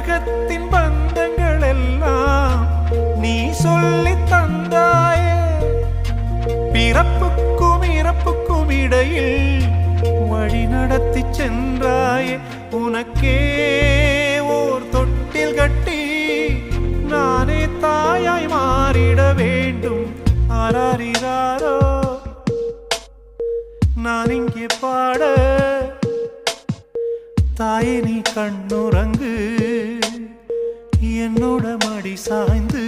உலகத்தின் பந்தங்கள் எல்லாம் நீ சொல்லி தந்தாயே. பிறப்புக்கும் இறப்புக்கும் இடையில் வழி நடத்தி சென்றாயே. உனக்கே ஓர் தொட்டில் கட்டி நானே தாயாய் மாறிட வேண்டும். ஆராரிராரோ நான் இங்கே பாட, தாயே நீ கண்ணுறங்கு, என்னோட மடி சாய்ந்து